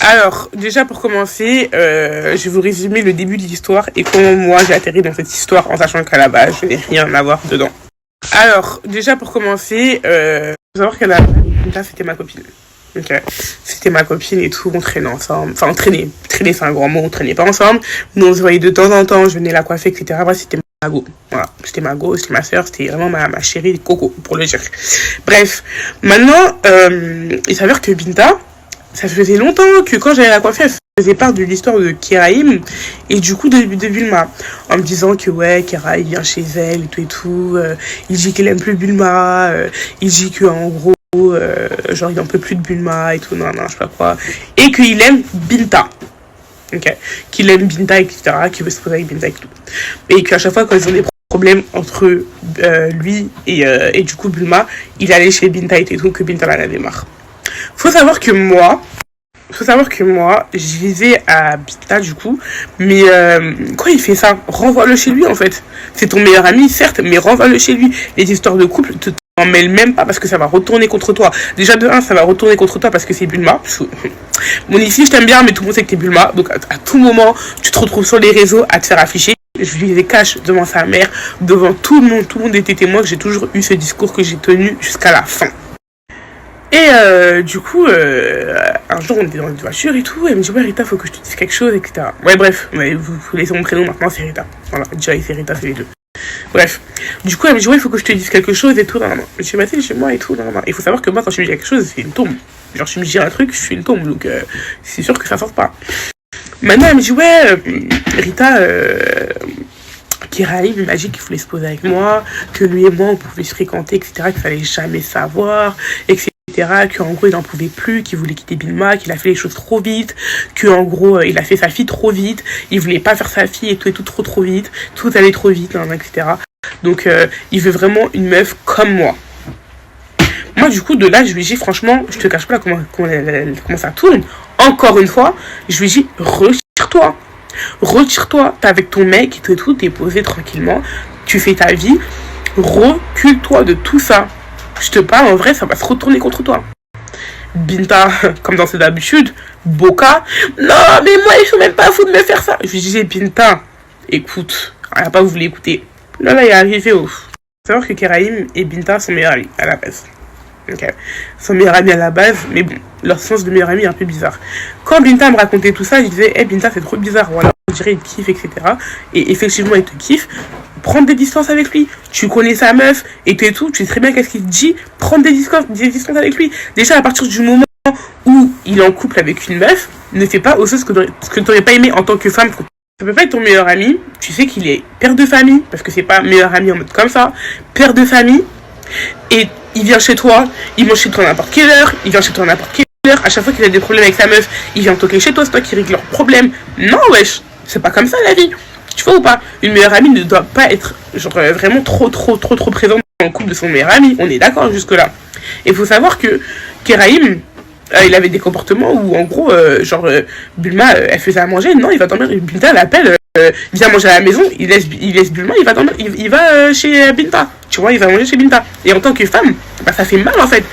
Alors, déjà pour commencer, je vais vous résumer le début de l'histoire et comment moi j'ai atterri dans cette histoire en sachant qu'à la base, je n'ai rien à voir dedans. Alors, déjà pour commencer, faut savoir qu'à la base, Binta c'était ma copine. Ok, c'était ma copine et tout, on traînait ensemble. Enfin, on traînait. Traîner, c'est un grand mot, on traînait pas ensemble. Nous, on se voyait de temps en temps, je venais la coiffer, etc. Bref, c'était ma go. Voilà, c'était ma go, c'était ma soeur, c'était vraiment ma chérie Coco, pour le dire. Bref, maintenant, il s'avère que Binta, ça faisait longtemps que quand j'allais la coiffer, elle faisait part de l'histoire de Kéraïm et du coup de Bulma. En me disant que ouais, Kéra, il vient chez elle et tout. Il dit qu'il aime plus Bulma. Il dit que en gros, genre il en peut plus de Bulma et tout, non, je sais pas quoi. Et qu'il aime Binta. Ok. Qu'il aime Binta, etc. Qu'il veut se poser avec Binta et tout. Et qu'à chaque fois, quand ils ont des problèmes entre lui et du coup Bulma, il allait chez Binta et tout, que Binta en avait marre. Faut savoir que moi, je visais à Binta du coup, mais quand il fait ça, renvoie-le chez lui en fait. C'est ton meilleur ami, certes, mais renvoie-le chez lui. Les histoires de couple, t'en mêles même pas parce que ça va retourner contre toi. Déjà de 1, ça va retourner contre toi parce que c'est Bulma. Bon, ici, je t'aime bien, mais tout le monde sait que t'es Bulma. Donc à tout moment, tu te retrouves sur les réseaux à te faire afficher. Je lui les cache devant sa mère, devant tout le monde était témoin que j'ai toujours eu ce discours que j'ai tenu jusqu'à la fin. Et du coup, un jour, on était dans une voiture et tout, elle me dit, ouais, Rita, faut que je te dise quelque chose, etc. Ouais, bref, mais vous laissez mon prénom maintenant, c'est Rita. Voilà, déjà, c'est Rita, c'est les deux. Bref, du coup, elle me dit, ouais, il faut que je te dise quelque chose et tout, non. Je suis maté chez moi et tout, non. Il faut savoir que moi, quand je me dis quelque chose, c'est une tombe. Genre, je me dis un truc, je suis une tombe, donc c'est sûr que ça sort pas. Maintenant, elle me dit, ouais, Rita, Kéraïm, il m'a dit qu'il voulait se poser avec moi, que lui et moi, on pouvait se fréquenter, etc., qu'il fallait jamais savoir, etc., qu'en gros il n'en pouvait plus, qu'il voulait quitter Bulma, qu'il a fait les choses trop vite, qu'en gros il a fait sa fille trop vite, il voulait pas faire sa fille et tout trop vite, tout allait trop vite, etc. Donc il veut vraiment une meuf comme moi. Moi du coup de là je lui dis franchement, je te cache pas comment ça tourne, encore une fois, je lui dis retire-toi, t'es avec ton mec et tout, t'es posé tranquillement, tu fais ta vie, recule-toi de tout ça. Je te parle, en vrai, ça va se retourner contre toi. Binta, comme dans ses habitudes, Boka, non, mais moi, ils sont même pas fous de me faire ça. Je lui disais, Binta, écoute, elle n'a pas voulu écouter. Là, il est arrivé au... Faut savoir que Kéraïm et Binta sont meilleurs amis, à la base. Ok. Sont meilleurs amis à la base, mais bon, leur sens de meilleur ami est un peu bizarre. Quand Binta me racontait tout ça, je disais, Binta, c'est trop bizarre, voilà, on dirait il te kiffe, etc. Et effectivement, il te kiffe. Prendre des distances avec lui. Tu connais sa meuf et tout, tu sais très bien qu'est-ce qu'il te dit. Prendre des distances avec lui. Déjà, à partir du moment où il est en couple avec une meuf, ne fais pas aussi ce que tu n'aurais pas aimé en tant que femme. Ça peut pas être ton meilleur ami. Tu sais qu'il est père de famille, parce que c'est pas meilleur ami en mode comme ça. Père de famille. Et il vient chez toi, il mange chez toi à n'importe quelle heure, il vient chez toi à n'importe quelle heure. À chaque fois qu'il a des problèmes avec sa meuf, il vient toquer chez toi, c'est toi qui règle leurs problèmes. Non, wesh, c'est pas comme ça la vie. Tu vois ou pas? Une meilleure amie ne doit pas être genre vraiment trop présente dans le couple de son meilleur ami. On est d'accord jusque là. Et il faut savoir que Kéraïm, il avait des comportements où en gros, Bulma, elle faisait à manger. Non, il va dormir. Binta l'appelle, vient manger à la maison. Il laisse Bulma, il va dormir. Il va chez Binta. Tu vois, il va manger chez Binta. Et en tant que femme, bah, ça fait mal en fait.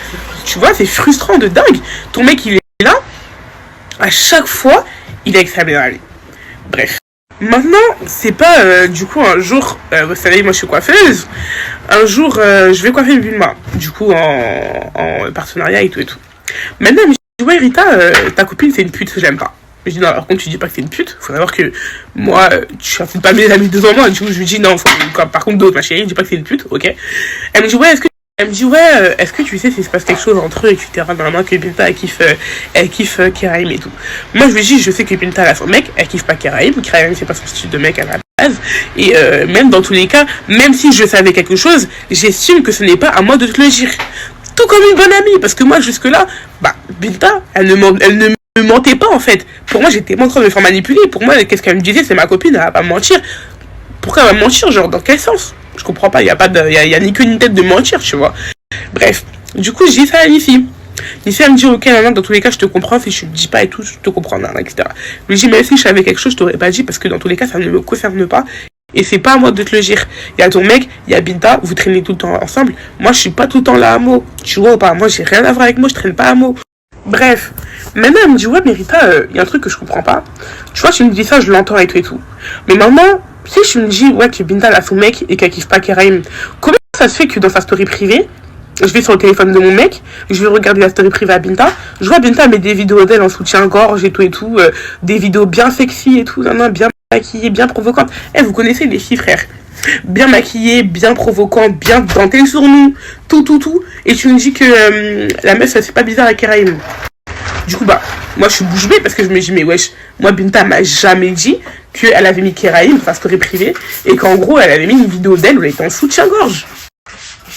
Tu vois, c'est frustrant de dingue. Ton mec, il est là. À chaque fois, il est avec sa meilleure amie. Bref. Maintenant, c'est pas du coup un jour, vous savez, moi je suis coiffeuse. Un jour, je vais coiffer Bulma, du coup en partenariat et tout. Maintenant, elle me dit, ouais, Rita, ta copine c'est une pute, j'aime pas. Je dis, non, par contre, tu dis pas que c'est une pute. Faut savoir que moi, tu fais pas mes amis devant moi. Du coup, je lui dis, non, par contre, d'autres, ma chérie, je dis pas que c'est une pute, ok. Elle me dit, ouais, est-ce que tu sais s'il se passe quelque chose entre eux, etc. Normalement, que Binta, elle kiffe Kéraïm et tout. Moi, je lui dis, je sais que Binta a son mec, elle kiffe pas Kéraïm. Kéraïm, c'est pas son style de mec à la base. Et même dans tous les cas, même si je savais quelque chose, j'estime que ce n'est pas à moi de te le dire. Tout comme une bonne amie, parce que moi, jusque-là, bah, Binta, elle ne me mentait pas, en fait. Pour moi, j'étais en train de me faire manipuler. Pour moi, qu'est-ce qu'elle me disait, c'est ma copine, elle va pas me mentir. Pourquoi elle va me mentir, genre, dans quel sens? Je comprends pas, il y a ni queue ni tête de mentir, tu vois. Bref, du coup, je dis ça à Nissi. Nissi, elle me dit, ok, non, dans tous les cas, je te comprends, si je te dis pas et tout, je te comprends, etc. Je lui dis, mais si je savais quelque chose, je t'aurais pas dit, parce que dans tous les cas, ça ne me concerne pas. Et c'est pas à moi de te le dire. Il y a ton mec, il y a Binta, vous traînez tout le temps ensemble. Moi, je suis pas tout le temps là à Mo. Tu vois ou pas? Moi, j'ai rien à voir avec moi, je traîne pas à Mo. Bref, Maintenant, elle me dit, ouais, mais Rita, y a un truc que je comprends pas. Tu vois, tu me dis ça, je l'entends et tout et tout. Mais maintenant, tu sais, je me dis, ouais, que Binta, elle a son mec et qu'elle kiffe pas Keraim. Comment ça se fait que dans sa story privée, je vais sur le téléphone de mon mec, je vais regarder la story privée à Binta, je vois Binta met des vidéos d'elle en soutien-gorge et tout, des vidéos bien sexy et tout, bien maquillées, bien provocantes. Eh, vous connaissez les filles, frère. Bien maquillée, bien provocant, bien dentelle sur nous, tout. Et tu me dis que la meuf, c'est pas bizarre à Keraim. Du coup, bah, moi, je suis bouche bée parce que je me dis, mais wesh, moi, Binta m'a jamais dit qu'elle avait mis Keraim dans sa story privée et qu'en gros, elle avait mis une vidéo d'elle où elle était en soutien-gorge.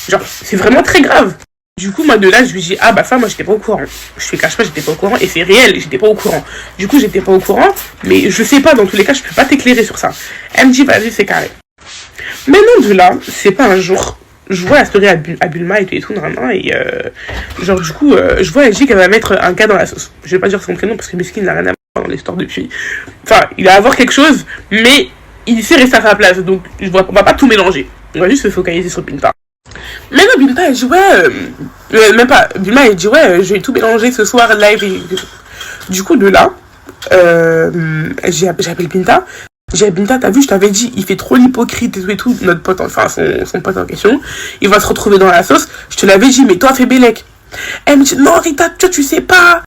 Genre, c'est vraiment très grave. Du coup, moi, de là, je lui dis, ah, bah, ça, moi, j'étais pas au courant. Je te cache pas, j'étais pas au courant. Et c'est réel, j'étais pas au courant. Du coup, j'étais pas au courant. Mais je sais pas, dans tous les cas, je peux pas t'éclairer sur ça. Elle me dit, vas-y, c'est carré. Maintenant, de là, c'est pas un jour. Je vois la story à Bulma et tout, et genre, du coup, je vois, elle dit qu'elle va mettre un gars dans la sauce. Je vais pas dire son prénom parce que Miskin n'a rien à voir dans l'histoire depuis. Enfin, il va avoir quelque chose, mais il sait rester à sa place. Donc, on va pas tout mélanger. On va juste se focaliser sur Binta. Mais non, Binta, elle dit, ouais, même pas, Bulma, elle dit, ouais, je vais tout mélanger ce soir, live et tout. Du coup, de là, j'appelle Binta. J'ai Binta, t'as vu, je t'avais dit, il fait trop l'hypocrite et tout, notre pote, enfin, son pote en question. Il va se retrouver dans la sauce. Je te l'avais dit, mais toi, fais Bélec. Elle me dit, non, Rita, tu sais pas.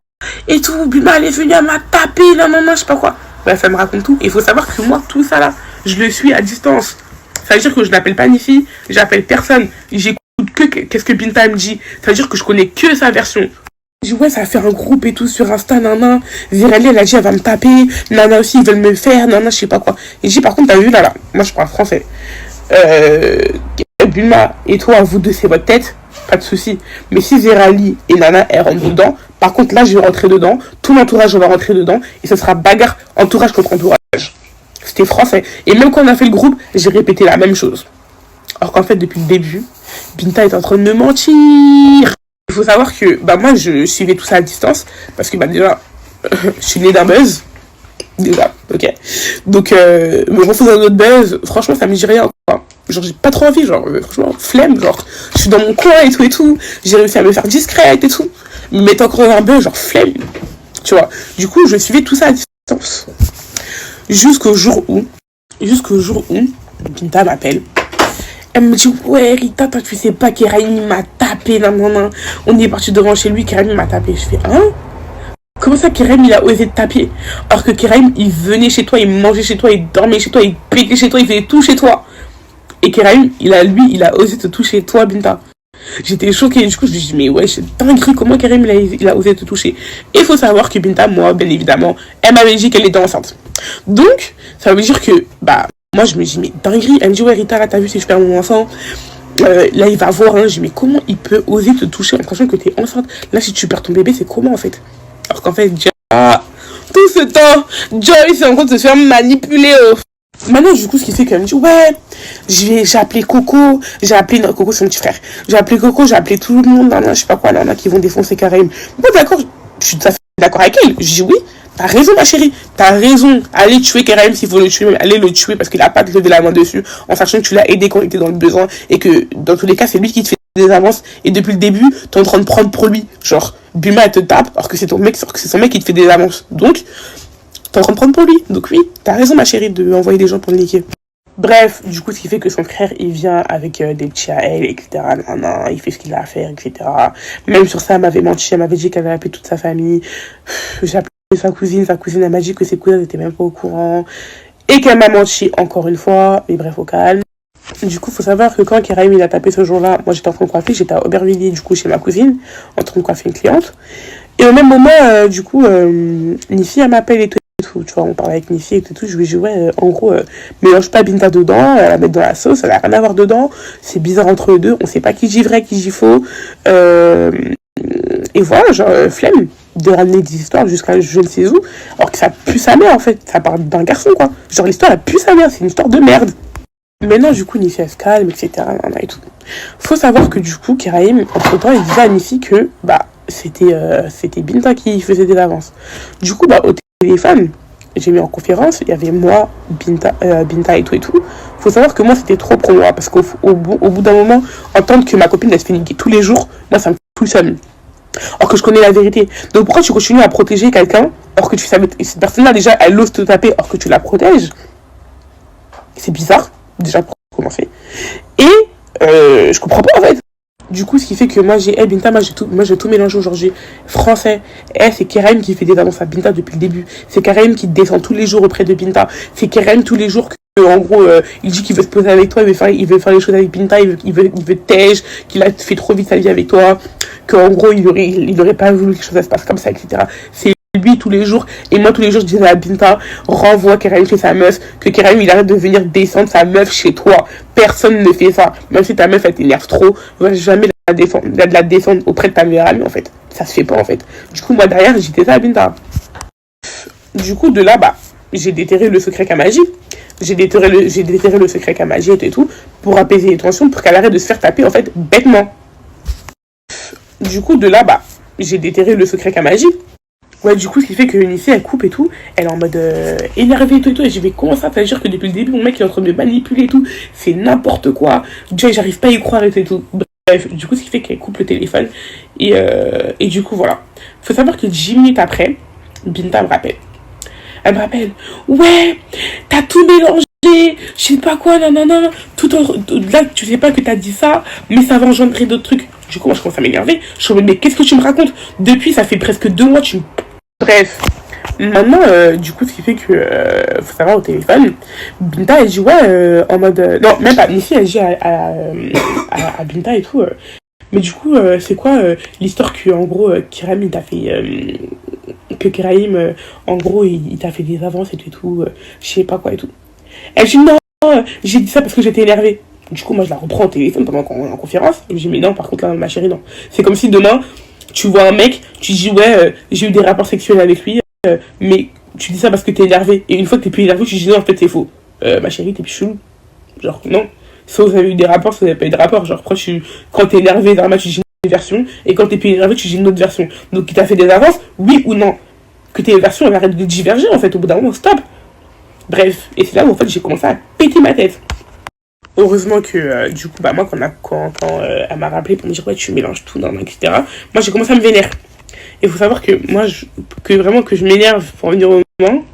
Et tout, Bulma, elle est venue, elle m'a tapé, non, je sais pas quoi. Bref, elle me raconte tout. Et il faut savoir que moi, tout ça là, je le suis à distance. Ça veut dire que je n'appelle pas Nifi, j'appelle personne. J'écoute que qu'est-ce que Binta me dit. Ça veut dire que je connais que sa version. Je dis, ouais, ça fait un groupe et tout sur Insta, Zirali, elle a dit, elle va me taper. Nana aussi, ils veulent me faire, je sais pas quoi. Et je dis, par contre, t'as vu, là, moi, je parle français. Bulma et toi, vous deux, c'est votre tête, pas de souci. Mais si Zirali et Nana, elles rentrent dedans, par contre, là, je vais rentrer dedans. Tout l'entourage va rentrer dedans. Et ce sera bagarre entourage contre entourage. C'était français. Et même quand on a fait le groupe, j'ai répété la même chose. Alors qu'en fait, depuis le début, Binta est en train de me mentir. Il faut savoir que bah moi je suivais tout ça à distance parce que bah déjà je suis née d'un buzz déjà, ok, donc me refaire un autre buzz, franchement ça me dit rien quoi. Genre j'ai pas trop envie, genre franchement flemme, genre je suis dans mon coin et tout, j'ai réussi à me faire discrète et tout, me mettre encore un buzz, genre flemme, tu vois. Du coup je suivais tout ça à distance jusqu'au jour où Binta m'appelle. Elle me dit, ouais, Rita, toi, tu sais pas qu'Eraim m'a tapé, On est parti devant chez lui, Keraim m'a tapé. Je fais, hein? Comment ça, Keraim, il a osé te taper? Alors que Keraim, il venait chez toi, il mangeait chez toi, il dormait chez toi, il pétait chez toi, il faisait tout chez toi. Et Keraim, il a osé te toucher, toi, Binta. J'étais choquée, du coup, je lui dis, mais ouais, c'est dinguerie, comment Keraim, il a osé te toucher? Et il faut savoir que Binta, moi, bien évidemment, elle m'avait dit qu'elle était enceinte. Donc, ça veut dire que, bah, moi, je me dis, mais dinguerie. Elle me dit, ouais, Rita, là, t'as vu si je perds mon enfant. Là, il va voir. Je dis, mais comment il peut oser te toucher en sachant que t'es enceinte? Là, si tu perds ton bébé, c'est comment, en fait? Alors qu'en fait, tout ce temps, Joyce est en train de se faire manipuler. Maintenant, du coup, ce qui fait qu'elle me dit, ouais, j'ai appelé Coco. Coco, c'est mon petit frère. J'ai appelé Coco, j'ai appelé tout le monde. Je sais pas quoi, là, qui vont défoncer Keraim. Bon, d'accord, je suis tout à fait d'accord avec elle. Je dis, oui. T'as raison, ma chérie. T'as raison. Allez tuer Keraim s'il faut le tuer. Même allez le tuer parce qu'il a pas de lever la main dessus. En sachant que tu l'as aidé quand il était dans le besoin. Et que, dans tous les cas, c'est lui qui te fait des avances. Et depuis le début, t'es en train de prendre pour lui. Genre, Bulma, elle te tape. Alors que c'est ton mec, c'est son mec qui te fait des avances. Donc, t'es en train de prendre pour lui. Donc oui, t'as raison, ma chérie, de envoyer des gens pour le niquer. Bref, du coup, ce qui fait que son frère, il vient avec des petits à elle, etc. Il fait ce qu'il a à faire, etc. Même sur ça, elle m'avait menti. Elle m'avait dit qu'elle avait appelé toute sa famille. J'ai appelé sa cousine elle m'a dit que ses cousins n'étaient même pas au courant et qu'elle m'a menti encore une fois, mais bref, au calme. Du coup, faut savoir que quand Keraim il a tapé ce jour-là, moi j'étais en train de coiffer, j'étais à Aubervilliers du coup chez ma cousine, en train de coiffer une cliente, et au même moment, Nifi elle m'appelle et tout, tu vois, on parlait avec Nifi et tout, je lui dis ouais, en gros, mélange pas Binta dedans, elle la mettre dans la sauce, elle a rien à voir dedans, c'est bizarre entre eux deux, on sait pas qui dit vrai, qui dit faux, et voilà, genre, flemme de ramener des histoires jusqu'à je ne sais où, alors que ça pue sa mère en fait, ça parle d'un garçon quoi. Genre l'histoire elle pue sa mère, c'est une histoire de merde. Maintenant du coup Nifi elle se calme, etc. Et tout. Faut savoir que du coup Keraim, entre temps il disait à Nifi que bah c'était Binta qui faisait des avances. Du coup bah au téléphone, j'ai mis en conférence, il y avait moi, Binta et tout. Faut savoir que moi c'était trop pour moi, parce qu'au bout d'un moment, entendre que ma copine elle se fait niquer tous les jours, moi ça me fout le seum. alors que je connais la vérité. Donc pourquoi tu continues à protéger quelqu'un alors que tu savais que cette personne-là déjà elle ose te taper alors que tu la protèges? C'est bizarre, déjà pour commencer. Et je comprends pas en fait. Du coup, ce qui fait que moi j'ai Binta, moi j'ai tout mélangé aujourd'hui. Français, c'est Kerem qui fait des annonces à Binta depuis le début. C'est Kerem qui descend tous les jours auprès de Binta. C'est Kerem tous les jours que en gros il dit qu'il veut se poser avec toi, il veut faire les choses avec Binta, il veut tège, qu'il a fait trop vite sa vie avec toi, qu'en gros il aurait pas voulu que les choses se passent comme ça, etc. C'est lui tous les jours, et moi tous les jours je disais à Binta, renvoie Kerem chez sa meuf, que Kerem il arrête de venir descendre sa meuf chez toi. Personne ne fait ça, même si ta meuf elle t'énerve trop, va jamais la descendre auprès de ta meilleure amie en fait, ça se fait pas en fait. Du coup moi derrière j'étais ça à Binta. Du coup de là j'ai déterré le secret Kamaji. J'ai déterré le secret Kamaji et tout pour apaiser les tensions, pour qu'elle arrête de se faire taper en fait bêtement. Du coup de là j'ai déterré le secret Kamaji. Ouais, du coup, ce qui fait que Eunice, elle coupe et tout, elle est en mode énervée et tout, et je vais commencer à dire que depuis le début, mon mec il est en train de me manipuler et tout, c'est n'importe quoi, déjà j'arrive pas à y croire et tout. Bref, du coup, ce qui fait qu'elle coupe le téléphone, et du coup, voilà. Faut savoir que 10 minutes après, Binta me rappelle. Elle me rappelle, ouais, t'as tout mélangé, je sais pas quoi, nanana, là, tu sais pas que t'as dit ça, mais ça va engendrer d'autres trucs. Du coup, moi, je commence à m'énerver. Je me dis, mais qu'est-ce que tu me racontes? Depuis, ça fait presque 2 mois, tu me... Bref, maintenant, du coup, ce qui fait que, faut savoir au téléphone, Binta, elle dit, ouais, en mode... non, même pas, ici, elle dit à Binta et tout, mais du coup, c'est quoi l'histoire que, en gros, Kerem, il t'a fait... que Kerem, en gros, il t'a fait des avances et tout, je sais pas quoi et tout. Elle dit, non, j'ai dit ça parce que j'étais énervée. Du coup, moi, je la reprends au téléphone pendant qu'on est en conférence. Je me dis, mais non, par contre, là, ma chérie, non. C'est comme si demain, tu vois un mec, tu dis, ouais, j'ai eu des rapports sexuels avec lui, mais tu dis ça parce que t'es énervé. Et une fois que t'es plus énervé, tu dis, non, en fait, c'est faux. Ma chérie, t'es plus chelou. Genre, non. Soit vous avez eu des rapports, soit vous n'avez pas eu de rapports. Genre, quand t'es énervé, normalement, tu dis une version, et quand t'es plus énervé, tu dis une autre version. Donc, t'as fait des avances, oui ou non? Que tes versions, elles arrêtent de diverger, en fait, au bout d'un moment, stop. Bref, et c'est là où, en fait, j'ai commencé à péter ma tête. Heureusement que, du coup, moi, quand elle m'a rappelé pour me dire, ouais, tu mélanges tout, etc., moi, j'ai commencé à me vénérer. Et il faut savoir que moi, que je m'énerve pour venir au moment,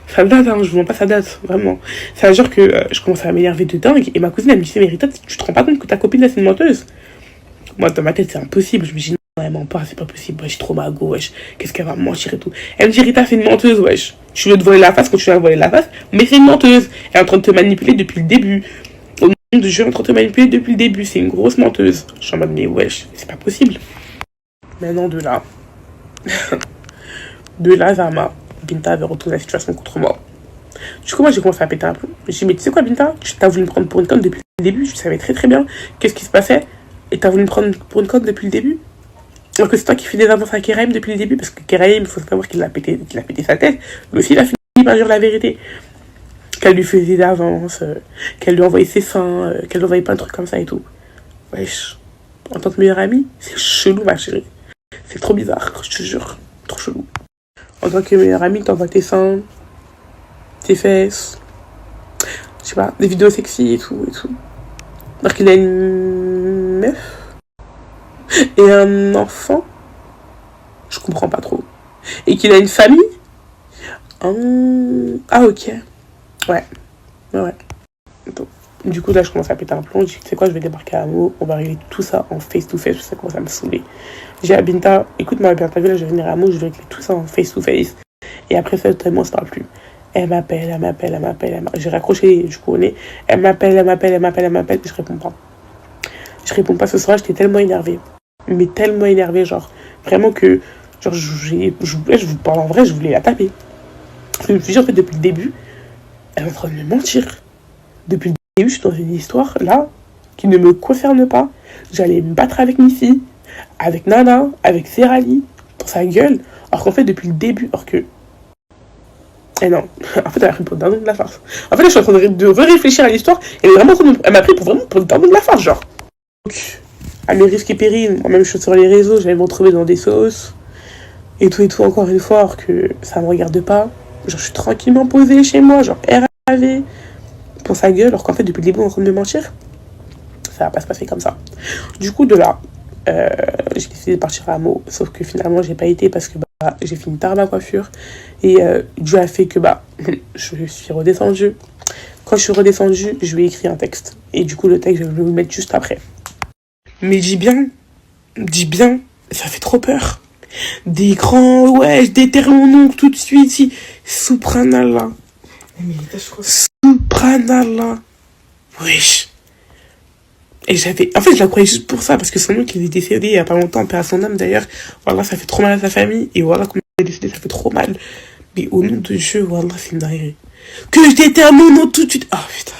ça date, hein, je vous mens pas, ça date, vraiment. Ça veut dire que je commence à m'énerver de dingue, et ma cousine, elle me disait, mais Rita, tu te rends pas compte que ta copine, là, c'est une menteuse? Moi, dans ma tête, c'est impossible. Je me dis, non, elle ment pas, c'est pas possible, wesh, trop mago, wesh, qu'est-ce qu'elle va me mentir et tout. Elle me dit, Rita, c'est une menteuse, wesh. Tu veux te voler la face quand tu vas voler la face, mais c'est une menteuse. Elle est en train de te manipuler depuis le début. De jeu en train de te manipuler depuis le début, c'est une grosse menteuse. Je suis en mode, mais wesh, c'est pas possible. Maintenant, de là, Zama, Binta avait retourné la situation contre moi. Du coup, moi, j'ai commencé à péter un peu. J'ai dit, mais tu sais quoi, Binta, t'as voulu me prendre pour une conne depuis le début, je savais très très bien qu'est-ce qui se passait, et t'as voulu me prendre pour une conne depuis le début. Alors que c'est toi qui fais des avances à Kerem depuis le début, parce que Kerem, il faut savoir qu'il a pété sa tête, mais aussi il a fini par dire la vérité. Qu'elle lui faisait d'avance, qu'elle lui envoyait ses seins, qu'elle lui envoyait plein de trucs comme ça et tout. Wesh, en tant que meilleure amie, c'est chelou, ma chérie. C'est trop bizarre, je te jure. Trop chelou. En tant que meilleure amie, t'envoies tes seins, tes fesses, je sais pas, des vidéos sexy et tout. Alors qu'il a une meuf et un enfant, je comprends pas trop. Et qu'il a une famille. Ah, ok. Ouais. Donc, du coup, là, je commence à péter un plomb. Je dis, tu sais quoi, je vais débarquer à Amo. On va régler tout ça en face-to-face. Ça commence à me saouler. J'ai à Binta, écoute-moi bien, t'as vu, là, je vais venir à Amo. Je vais régler tout ça en face-to-face. Et après ça, tellement, ça ne parle plus. Elle m'appelle. J'ai raccroché du coup au nez. Elle m'appelle. Je réponds pas ce soir. J'étais tellement énervée. Mais tellement énervée, genre. Vraiment que. Genre, je vous parle en vrai, je voulais la taper. Je me suis dit, en fait, depuis le début, elle est en train de me mentir. Depuis le début, je suis dans une histoire, là, qui ne me concerne pas. J'allais me battre avec Missy, avec Nana, avec Serali, pour sa gueule. Alors qu'en fait, depuis le début, Eh non, en fait, elle m'a pris pour le dindon de la farce. En fait, là, je suis en train de réfléchir à l'histoire, et elle m'a pris pour le dindon de la farce, genre. Donc, à mes risques et périls, moi-même, je suis sur les réseaux, j'allais me retrouver dans des sauces, et tout, encore une fois, alors que ça me regarde pas. Genre, je suis tranquillement posée chez moi, genre, RAV, pour sa gueule, alors qu'en fait, depuis le début, on est en train de me mentir. Ça va pas se passer comme ça. Du coup, de là, j'ai décidé de partir à Meaux, sauf que finalement j'ai pas été parce que j'ai fini tard ma coiffure et Dieu a fait que je suis redescendue. Quand je suis redescendue, je lui ai écrit un texte et du coup le texte je vais vous le mettre juste après. Mais dis bien, ça fait trop peur. Des grands, ouais, je déterre mon oncle tout de suite, si. Subhanallah. Subhanallah. Wesh. Et en fait, je la croyais juste pour ça, parce que son oncle, il est décédé il y a pas longtemps, paix à son âme d'ailleurs. Voilà, ça fait trop mal à sa famille, et voilà, comme il est décédé, ça fait trop mal. Mais au nom de Dieu, voilà, c'est une dinguerie. Que je déterre mon nom tout de suite. Ah, putain.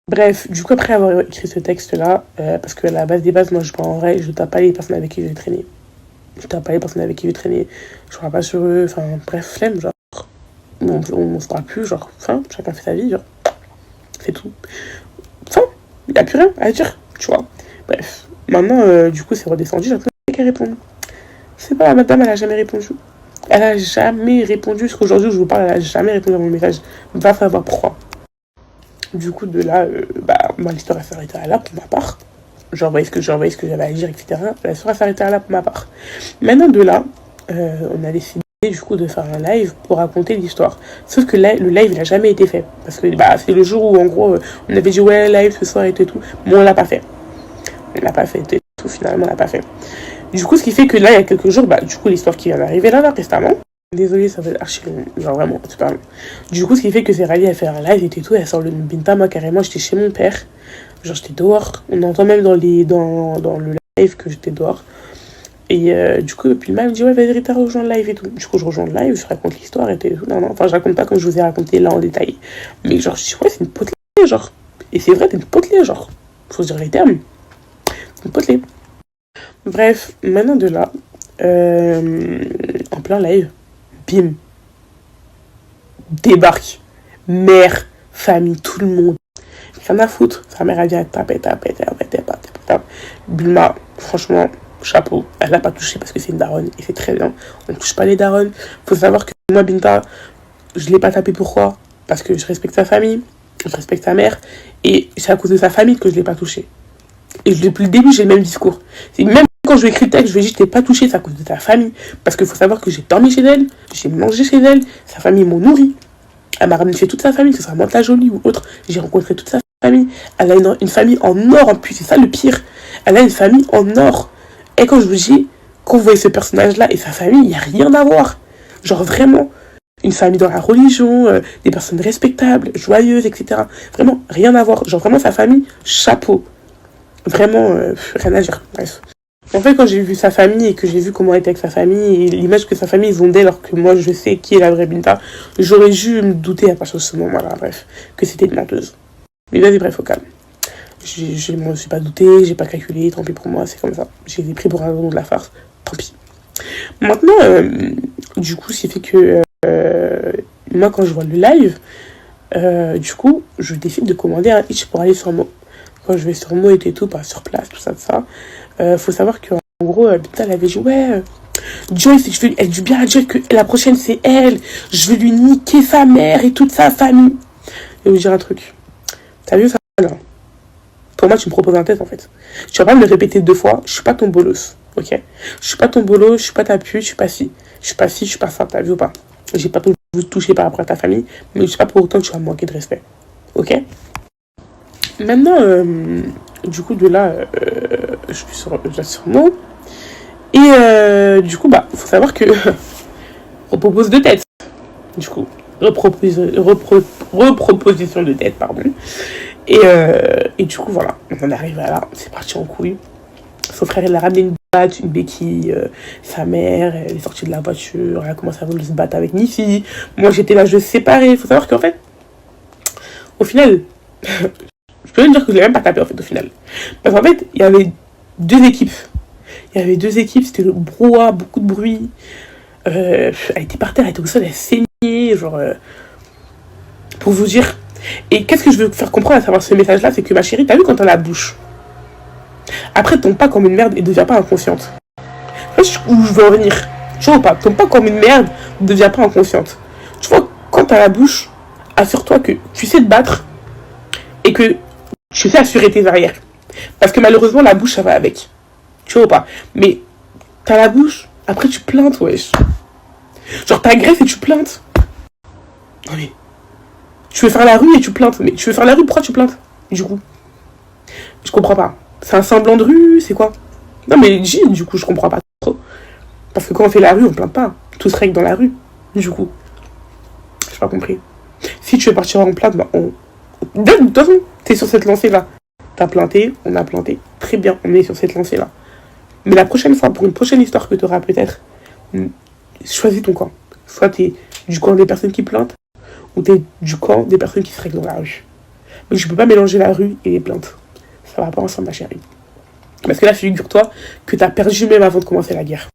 Bref, du coup, après avoir écrit ce texte-là, parce que à la base des bases, moi, je parle en vrai, je tape pas les personnes avec qui je vais traîner. Je tape pas les personnes avec qui je vais traîner. Je parle pas sur eux, enfin, bref, flemme, genre. On se parle plus, genre, enfin, chacun fait sa vie, genre. C'est tout. Enfin, il n'y a plus rien à dire, tu vois. Bref, maintenant, du coup, c'est redescendu, j'ai l'impression qu'elle répond. C'est pas, la madame, elle a jamais répondu. Elle a jamais répondu, jusqu'à aujourd'hui où je vous parle, elle a jamais répondu à mon message. Va savoir pourquoi. Du coup, de là, moi, l'histoire a s'arrêté à là pour ma part. J'ai envoyé ce que j'avais à dire, etc. L'histoire a s'arrêté à là pour ma part. Maintenant, de là, on a décidé du coup de faire un live pour raconter l'histoire. Sauf que le live, il a jamais été fait. Parce que c'est le jour où, en gros, on avait dit ouais, live ce soir et tout. Mais on l'a pas fait. On l'a pas fait et tout, finalement, on l'a pas fait. Du coup, ce qui fait que là, il y a quelques jours, du coup, l'histoire qui vient d'arriver là, récemment. Désolée, ça va être archi long, genre vraiment, super long. Du coup, ce qui fait que c'est rallié à faire un live et tout, elle sort le Binta, moi carrément, j'étais chez mon père, genre j'étais dehors, on entend même dans le live que j'étais dehors. Et du coup, puis le mec me dit, ouais, vas-y, Rita, rejoins le live et tout. Du coup, je rejoins le live, je raconte l'histoire et tout. Non, enfin, je raconte pas comme je vous ai raconté là en détail. Mais genre, je dis, ouais, c'est une potelée, genre. Et c'est vrai, t'es une potelée, genre. Faut se dire les termes. C'est une potelée. Bref, maintenant de là, en plein live, bim, débarque, mère, famille, tout le monde. Rien à foutre. Sa mère, elle vient taper. Bulma, franchement, chapeau. Elle l'a pas touché parce que c'est une daronne et c'est très bien. On ne touche pas les daronnes. Faut savoir que moi, Binta, je l'ai pas tapé. Pourquoi? Parce que je respecte sa famille, je respecte sa mère et c'est à cause de sa famille que je l'ai pas touché. Et depuis le début, j'ai le même discours. Même quand je vais écrire le texte, je vais dire, je t'ai pas touché, c'est à cause de ta famille. Parce qu'il faut savoir que j'ai dormi chez elle, j'ai mangé chez elle, sa famille m'a nourri. Elle m'a ramené chez toute sa famille, que ce soit Mante la Jolie ou autre. J'ai rencontré toute sa famille. Elle a une famille en or en plus, c'est ça le pire. Elle a une famille en or. Et quand je vous dis, quand vous voyez ce personnage-là et sa famille, il n'y a rien à voir. Genre vraiment, une famille dans la religion, des personnes respectables, joyeuses, etc. Vraiment, rien à voir. Genre vraiment, sa famille, chapeau. Vraiment, rien à dire. Bref. En fait, quand j'ai vu sa famille et que j'ai vu comment elle était avec sa famille et l'image que sa famille ils ont d'elle, alors que moi je sais qui est la vraie Binta, j'aurais dû me douter à partir de ce moment-là, bref, que c'était une menteuse. Mais vas-y, bref, au calme. Je ne me suis pas douté, j'ai pas calculé, tant pis pour moi, c'est comme ça. J'ai pris pour un nom de la farce, tant pis. Maintenant, du coup, c'est fait que moi, quand je vois le live, du coup, je décide de commander un hitch pour aller sur Meaux. Quand je vais sur Meaux et tout, pas sur place, tout ça. Faut savoir qu'en gros, Binta, elle avait dit, ouais, Joyce, je veux du bien à Joyce, que la prochaine c'est elle. Je veux lui niquer sa mère et toute sa famille. Je vais vous dire un truc. T'as vu ça là? Pour moi, tu me proposes un test en fait. Tu vas pas me le répéter 2 fois. Je suis pas ton bolos. Ok? Je suis pas ton bolos, je suis pas ta pute, je suis pas ci. Je suis pas ci, je suis pas ça. T'as vu ou pas? J'ai pas pu vous toucher par rapport à ta famille. Mais je sais pas pour autant que tu vas me manquer de respect. Ok? Maintenant, du coup, de là, je suis sur mon. Et du coup, bah, faut savoir que on propose 2 têtes. Du coup, reproposition de tête, pardon. Et du coup, voilà, on en arrive à là, c'est parti en couille. Son frère, il a ramené une batte, une béquille. Sa mère, elle est sortie de la voiture, elle a commencé à vouloir se battre avec Nifi. Moi, j'étais là, je séparais. Il faut savoir qu'en fait, au final, je peux dire que je l'ai même pas tapé, en fait, au final. Parce qu'en fait, il y avait 2 équipes. C'était le brouhaha, beaucoup de bruit. Elle était par terre, elle était au sol, elle saignait, genre... pour vous dire... Et qu'est-ce que je veux faire comprendre à travers ce message-là, c'est que ma chérie, t'as vu quand t'as la bouche? Après, tombe pas comme une merde et deviens pas inconsciente. Où je veux en venir? Tu vois ou pas? Tombe pas comme une merde, ne deviens pas inconsciente. Tu vois, quand t'as la bouche, assure-toi que tu sais te battre et que tu sais assurer tes arrières. Parce que malheureusement, la bouche, ça va avec. Tu vois ou pas? Mais t'as la bouche, après tu plaintes, wesh. Genre t'agresses et tu plaintes. Non mais... Tu veux faire la rue et tu plaintes. Mais tu veux faire la rue, pourquoi tu plaintes? Du coup, je comprends pas. C'est un semblant de rue, c'est quoi? Non mais du coup, je comprends pas trop. Parce que quand on fait la rue, on plaint pas. Tout se règle dans la rue. Du coup, j'ai pas compris. Si tu veux partir en plainte, bah on... De toute façon, t'es sur cette lancée-là. T'as planté, on a planté. Très bien, on est sur cette lancée-là. Mais la prochaine fois, pour une prochaine histoire que tu auras peut-être, choisis ton camp. Soit t'es du camp des personnes qui plantent, ou t'es du camp des personnes qui se règlent dans la rue. Mais je peux pas mélanger la rue et les plaintes. Ça va pas ensemble, ma chérie. Parce que là, figure-toi que t'as perdu même avant de commencer la guerre.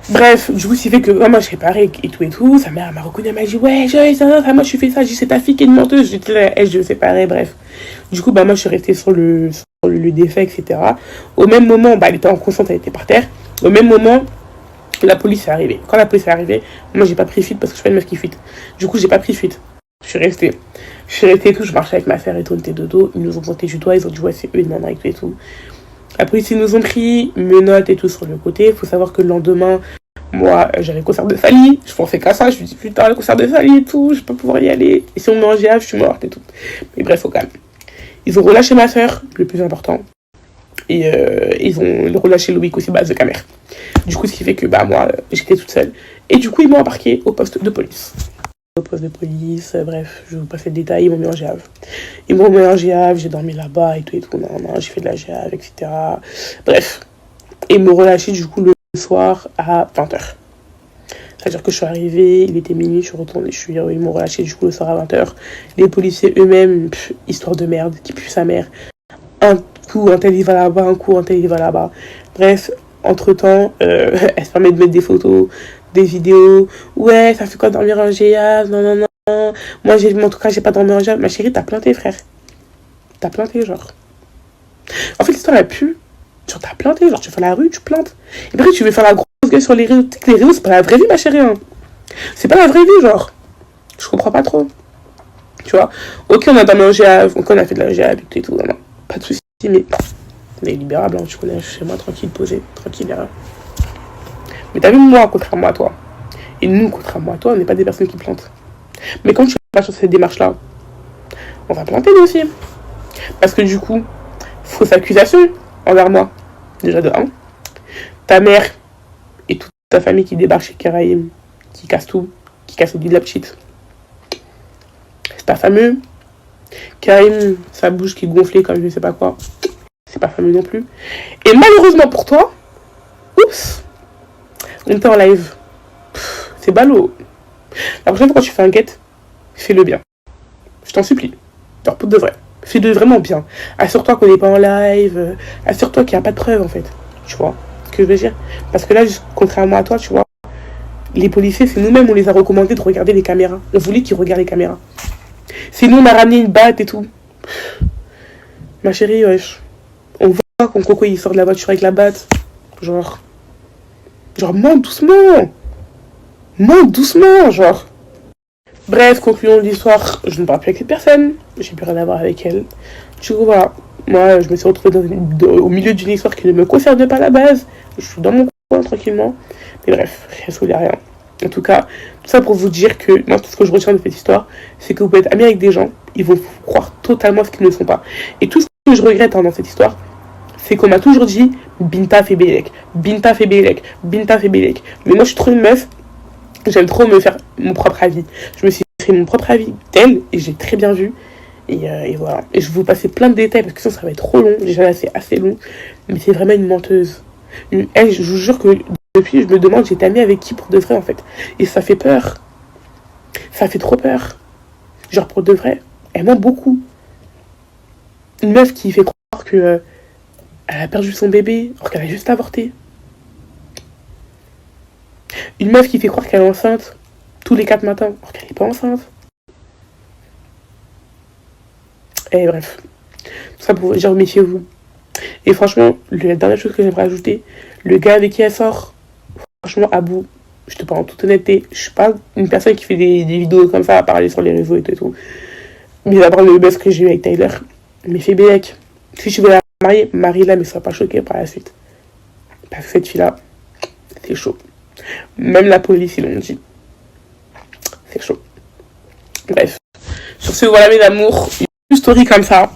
Bref, du coup, c'est fait que moi, je réparais et tout. Sa mère m'a reconnu, elle m'a dit, ouais, Joyce, moi, je suis fait ça. J'ai dit, c'est ta fille qui est une menteuse. J'ai dit, je séparais, bref. Du coup, bah, moi, je suis restée sur le défait, etc. Au même moment, bah, elle était inconsciente, elle était par terre. Au même moment, la police est arrivée. Quand la police est arrivée, moi, j'ai pas pris fuite parce que je suis pas une meuf qui fuite. Du coup, j'ai pas pris fuite. Je suis restée et tout. Je marchais avec ma sœur et tout, on était de dos. Ils nous ont pointé du doigt, ils ont dit, ouais, c'est eux, non, avec et tout. Après, ils nous ont pris menottes et tout sur le côté. Il faut savoir que le lendemain, moi, j'avais le concert de Sally. Je pensais qu'à ça. Je me dis, putain, le concert de Sally et tout, je peux pas pouvoir y aller. Et si on me met en GAV, je suis morte et tout. Mais bref, au calme. Ils ont relâché ma sœur, le plus important. Et ils ont relâché Loïc aussi, base de caméra. Du coup, ce qui fait que, bah, moi, j'étais toute seule. Et du coup, ils m'ont embarqué au poste de police. Au poste de police, bref, je vais vous passer le détail, ils m'ont mis en GAV. Ils m'ont mis en GAV, j'ai dormi là-bas et tout, non, j'ai fait de la GAV, etc. Bref. Et ils m'ont relâché du coup le soir à 20h. C'est-à-dire que je suis arrivée, il était minuit, je suis retournée, ils m'ont relâché du coup le soir à 20h. Les policiers eux-mêmes, histoire de merde, qui pue sa mère. Un coup, un tel il va là-bas, un coup, un tel il va là-bas. Bref, entre-temps, elle se permet de mettre des photos, des vidéos. Ouais, ça fait quoi dormir en GAV? Non, non, non. Moi, en tout cas, j'ai pas dormi en GAV. Ma chérie, t'as planté, frère. T'as planté, genre. En fait, l'histoire, elle pue. Genre, t'as planté, genre, tu fais la rue, tu plantes. Et après, tu veux faire la grosse gueule sur les réseaux. Les réseaux, c'est pas la vraie vie, ma chérie. Hein. C'est pas la vraie vie, genre. Je comprends pas trop. Tu vois. Ok, on a dormi en GAV. Ok, on a fait de la GAV et tout. Non, non. Pas de soucis, mais on est libérable, hein, tu connais, chez moi, tranquille, posé, tranquille, là. Mais t'as vu, moi, contrairement à toi, et nous, contrairement à toi, on n'est pas des personnes qui plantent. Mais quand tu vas sur cette démarche-là, on va planter, nous aussi. Parce que du coup, fausse accusation envers moi, déjà de 1. Ta mère et toute ta famille qui débarque chez Karaïm, qui casse tout, qui casse le lit de la petite. C'est pas fameux. Karim, sa bouche qui gonflait comme je sais pas quoi. C'est pas fameux non plus. Et malheureusement pour toi, oups, on était en live. C'est ballot. La prochaine fois quand tu fais un guet, fais-le bien. Je t'en supplie. Genre pour de vrai. Fais-le vraiment bien. Assure-toi qu'on n'est pas en live. Assure-toi qu'il n'y a pas de preuves en fait. Tu vois ce que je veux dire? Parce que là, contrairement à toi, tu vois, les policiers, c'est nous-mêmes, on les a recommandé de regarder les caméras. On voulait qu'ils regardent les caméras. C'est nous, on a ramené une batte et tout. Ma chérie, wesh. On voit quand Coco il sort de la voiture avec la batte. Genre, monte doucement. Monte doucement, genre. Bref, conclusion de l'histoire, je ne parle plus avec cette personne. J'ai plus rien à voir avec elle. Du coup, voilà. Moi, je me suis retrouvée au milieu d'une histoire qui ne me concerne pas à la base. Je suis dans mon coin tranquillement. Mais bref, rien sous rien. En tout cas, tout ça pour vous dire que moi, tout ce que je retiens de cette histoire, c'est que vous pouvez être amis avec des gens, ils vont vous croire totalement ce qu'ils ne sont pas. Et tout ce que je regrette dans cette histoire, c'est qu'on m'a toujours dit Binta fait Bélec, Binta fait Bélec, Binta fait Bélec. Mais moi, je suis trop une meuf, j'aime trop me faire mon propre avis. Je me suis fait mon propre avis d'elle et j'ai très bien vu. Et voilà. Et je vais vous passer plein de détails parce que sinon ça va être trop long. Déjà là, c'est assez long. Mais c'est vraiment une menteuse. Elle, je vous jure que depuis, je me demande, j'étais amie avec qui pour de vrai en fait. Et ça fait peur. Ça fait trop peur. Genre pour de vrai, elle ment beaucoup. Une meuf qui fait croire que elle a perdu son bébé alors qu'elle a juste avorté. Une meuf qui fait croire qu'elle est enceinte tous les 4 matins alors qu'elle n'est pas enceinte. Et bref, tout ça pour vous dire, méfiez-vous. Et franchement, la dernière chose que j'aimerais ajouter, le gars avec qui elle sort, franchement, Abou, je te parle en toute honnêteté, je suis pas une personne qui fait des vidéos comme ça à parler sur les réseaux et tout. Mais à part le buzz que j'ai eu avec Tyler, mais fais Bélec. Si tu veux la marier, marie-la, mais sois pas choquée par la suite. Parce que cette fille-là, c'est chaud. Même la police, ils l'ont dit. C'est chaud. Bref. Sur ce, voilà mes amours, une story comme ça.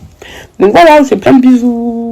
Donc voilà, c'est plein de bisous.